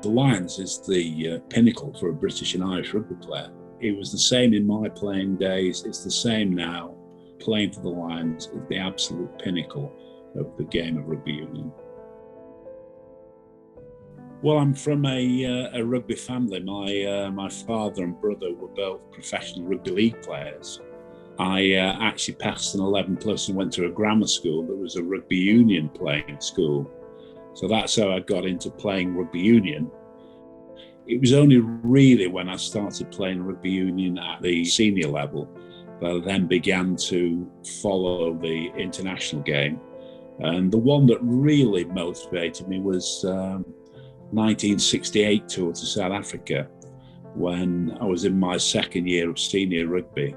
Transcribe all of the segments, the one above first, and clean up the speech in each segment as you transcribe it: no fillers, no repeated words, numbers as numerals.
The Lions is the pinnacle for a British and Irish rugby player. It was the same in my playing days. It's the same now. Playing for the Lions is the absolute pinnacle of the game of rugby union. Well, I'm from a rugby family. My father and brother were both professional rugby league players. I actually passed an 11 plus and went to a grammar school that was a rugby union playing school. So that's how I got into playing rugby union. It was only really when I started playing rugby union at the senior level that I then began to follow the international game. And the one that really motivated me was 1968 tour to South Africa when I was in my second year of senior rugby.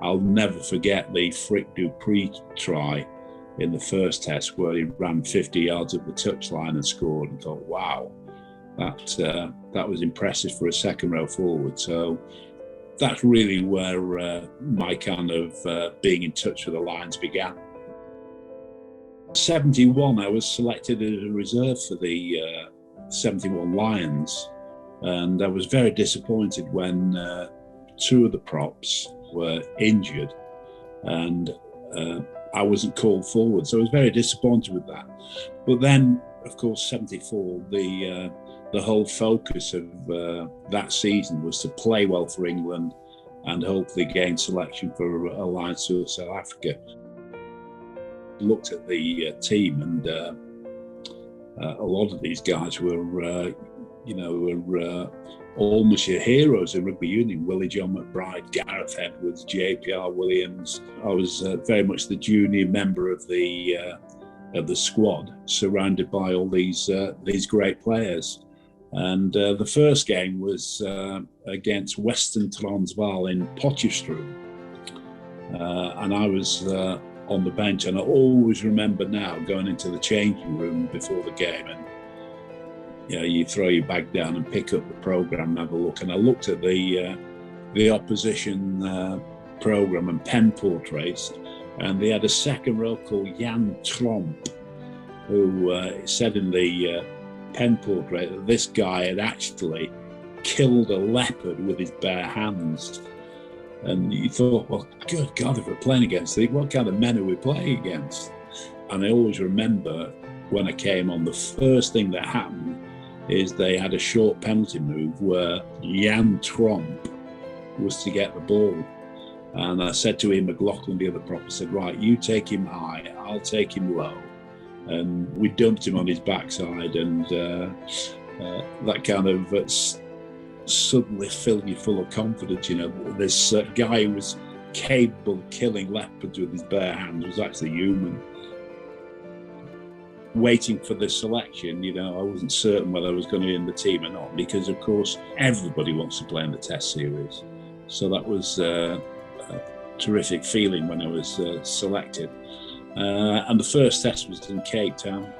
I'll never forget the Frick Dupree try in the first test where he ran 50 yards up the touchline and scored, and thought, wow, that was impressive for a second row forward. So that's really where my kind of being in touch with the Lions began. 71, I was selected as a reserve for the 71 Lions, and I was very disappointed when two of the props were injured and I wasn't called forward, so I was very disappointed with that. But then, of course, 74, the whole focus of that season was to play well for England and hopefully gain selection for Alliance to South Africa. Looked at the team, and a lot of these guys were almost your heroes in rugby union. Willie John McBride, Gareth Edwards, JPR Williams. I was very much the junior member of the squad, surrounded by all these great players. And the first game was against Western Transvaal in Potchefstroom, and I was on the bench. And I always remember now going into the changing room before the game, and you throw your bag down and pick up the programme and have a look. And I looked at the opposition programme and pen portraits, and they had a second row called Jan Tromp, who said in the pen portrait that this guy had actually killed a leopard with his bare hands. And you thought, well, good God, if we're playing against these, what kind of men are we playing against? And I always remember when I came on, the first thing that happened is they had a short penalty move where Jan Tromp was to get the ball. And I said to Ian McLaughlin, the other prop, I said, right, you take him high, I'll take him low. And we dumped him on his backside, and that kind of suddenly filled you full of confidence. This guy who was capable of killing leopards with his bare hands was actually human. Waiting for the selection, I wasn't certain whether I was going to be in the team or not, because of course everybody wants to play in the test series. So that was a terrific feeling when I was selected. And the first test was in Cape Town,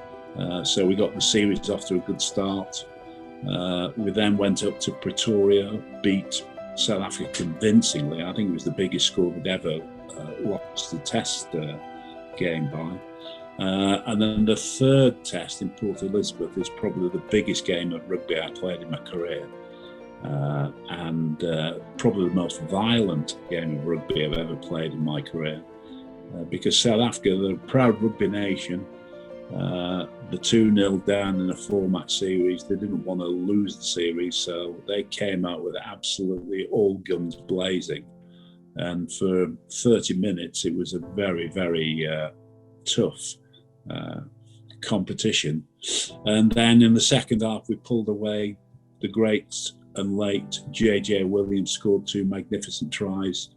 so we got the series off to a good start. We then went up to Pretoria, beat South Africa convincingly. I think it was the biggest score we'd ever lost the test game by. And then the third test in Port Elizabeth is probably the biggest game of rugby I played in my career, and probably the most violent game of rugby I've ever played in my career, because South Africa, they're a proud rugby nation. The 2-0 down in a 4-match series, they didn't want to lose the series, so they came out with absolutely all guns blazing. And for 30 minutes, it was a very, very tough competition. And then in the second half, we pulled away. The great and late JJ Williams scored 2 magnificent tries,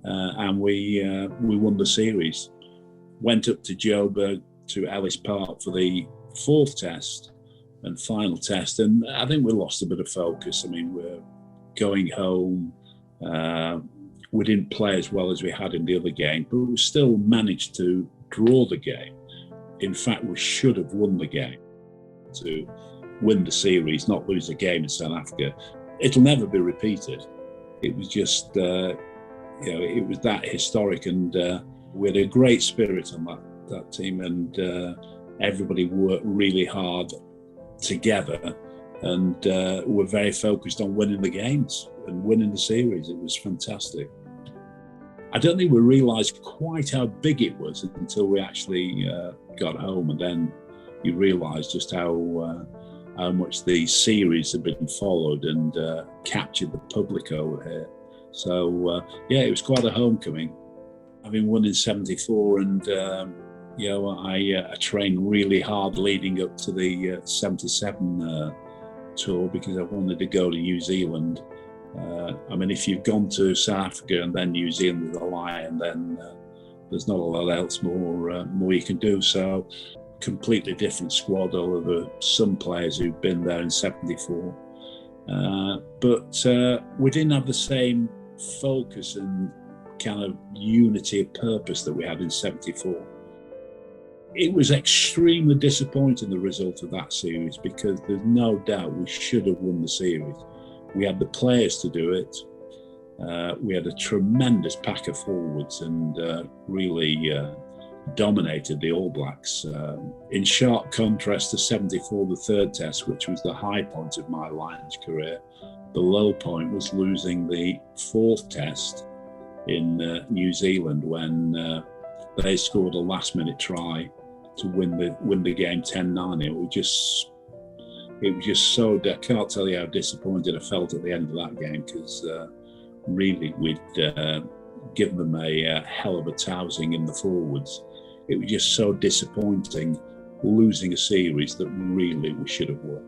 and we won the series. Went up to Joburg, to Ellis Park for the 4th test and final test, and I think we lost a bit of focus. I mean, we're going home. We didn't play as well as we had in the other game, but we still managed to draw the game. In fact, we should have won the game to win the series, not lose a game in South Africa. It'll never be repeated. It was just, it was that historic, and we had a great spirit on that team, and everybody worked really hard together and were very focused on winning the games and winning the series. It was fantastic. I don't think we realised quite how big it was until we actually got home, and then you realise just how much the series had been followed and captured the public over here. So it was quite a homecoming. Having won in '74, and I trained really hard leading up to the '77 tour because I wanted to go to New Zealand. If you've gone to South Africa and then New Zealand with a Lion, then there's not a lot else more you can do. So, completely different squad. Although there were some players who'd been there in '74, but we didn't have the same focus and kind of unity of purpose that we had in '74. It was extremely disappointing, the result of that series, because there's no doubt we should have won the series. We had the players to do it. We had a tremendous pack of forwards and really dominated the All Blacks. In sharp contrast to '74, the third test, which was the high point of my Lions career, the low point was losing the fourth test in New Zealand when they scored a last-minute try to win the game 10-9. It was just so, I can't tell you how disappointed I felt at the end of that game, because really we'd given them a hell of a tousing in the forwards. It was just so disappointing losing a series that really we should have won.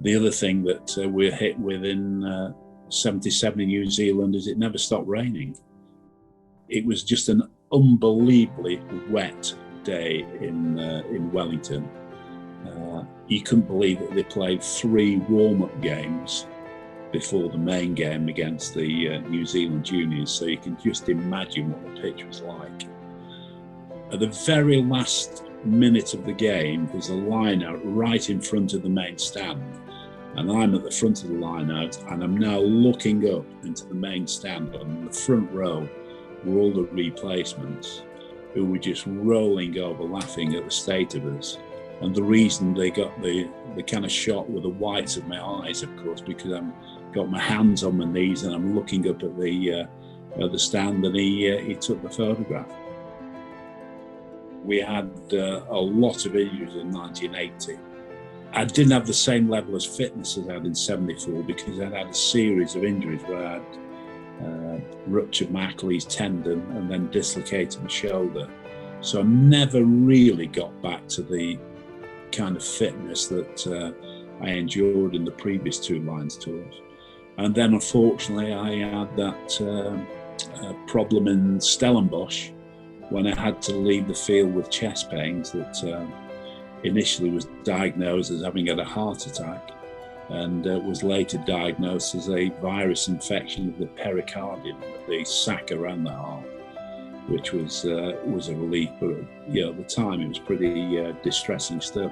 The other thing that we're hit with in '77 in New Zealand is it never stopped raining. It was just an unbelievably wet day in Wellington. You couldn't believe that they played 3 warm-up games before the main game against the New Zealand juniors, so you can just imagine what the pitch was like. At the very last minute of the game, there's a line-out right in front of the main stand, and I'm at the front of the line-out, and I'm now looking up into the main stand. On the front row were all the replacements, who were just rolling over laughing at the state of us. And the reason they got the kind of shot with the whites of my eyes, of course, because I've got my hands on my knees and I'm looking up at the stand, and he took the photograph. We had a lot of injuries in 1980. I didn't have the same level of fitness as I had in '74 because I'd had a series of injuries where I had ruptured my Achilles tendon and then dislocated my shoulder. So I never really got back to the kind of fitness that I enjoyed in the previous 2 Lions tours. And then unfortunately I had that problem in Stellenbosch when I had to leave the field with chest pains that initially was diagnosed as having had a heart attack, and was later diagnosed as a virus infection of the pericardium, the sac around the heart, which was a relief, but at the time it was pretty distressing stuff.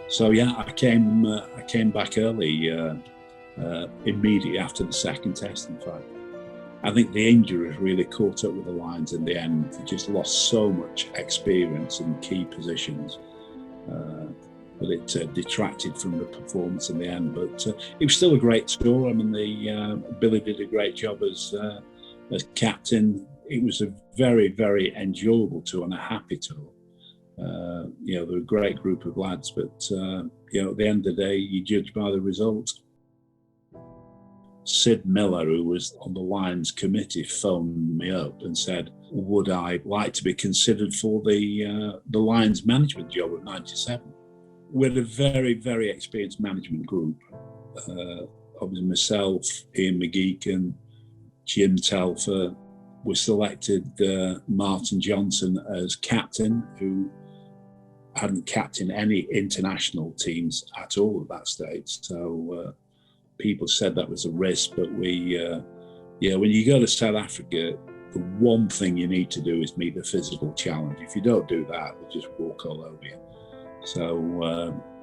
So I came back early, immediately after the second test. In fact, I think the injuries really caught up with the Lions in the end. They just lost so much experience in key positions that it detracted from the performance in the end. But it was still a great tour. I mean, Billy did a great job as captain. It was a very, very enjoyable tour and a happy tour. They were a great group of lads, but at the end of the day, you judge by the result. Sid Miller, who was on the Lions committee, phoned me up and said, would I like to be considered for the Lions management job at '97? We're a very, very experienced management group. Obviously myself, Ian McGeechan, Jim Telfer. We selected Martin Johnson as captain, who hadn't captained any international teams at all at that stage. So people said that was a risk, but we, when you go to South Africa, the one thing you need to do is meet the physical challenge. If you don't do that, they just walk all over you. So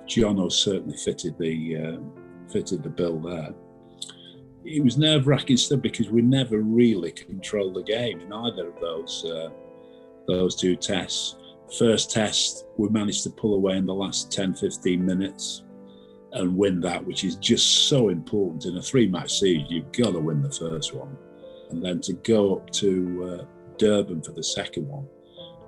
Jono certainly fitted the bill there. It was nerve-wracking stuff because we never really controlled the game in either of those 2 tests. First test, we managed to pull away in the last 10, 15 minutes. and win that, which is just so important. In a 3-match series, you've got to win the first one. And then to go up to Durban for the second one,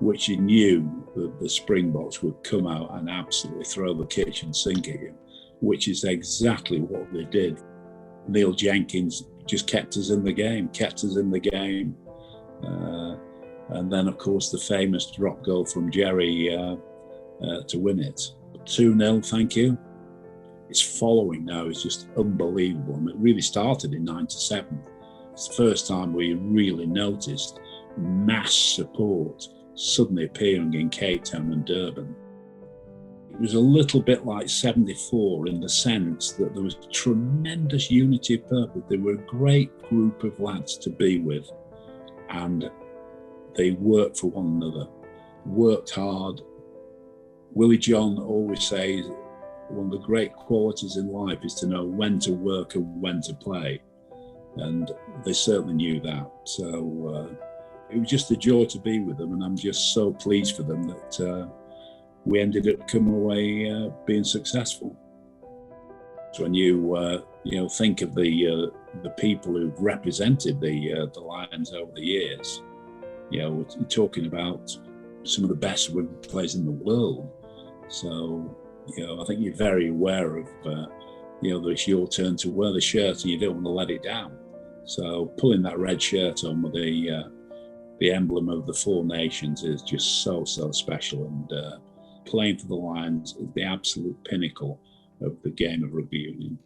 which you knew that the Springboks would come out and absolutely throw the kitchen sink at you, which is exactly what they did. Neil Jenkins just kept us in the game. And then, of course, the famous drop goal from Jerry to win it. 2-0, thank you. Its following now is just unbelievable. And it really started in 97. It's the first time we really noticed mass support suddenly appearing in Cape Town and Durban. It was a little bit like 74 in the sense that there was tremendous unity of purpose. They were a great group of lads to be with, and they worked for one another, worked hard. Willie John always says one of the great qualities in life is to know when to work and when to play. And they certainly knew that. So it was just a joy to be with them, and I'm just so pleased for them that we ended up coming away being successful. So when you think of the people who've represented the Lions over the years, we're talking about some of the best women players in the world. So I think you're very aware of that it's your turn to wear the shirt and you don't want to let it down. So pulling that red shirt on with the emblem of the 4 nations is just so special, and playing for the Lions is the absolute pinnacle of the game of rugby union.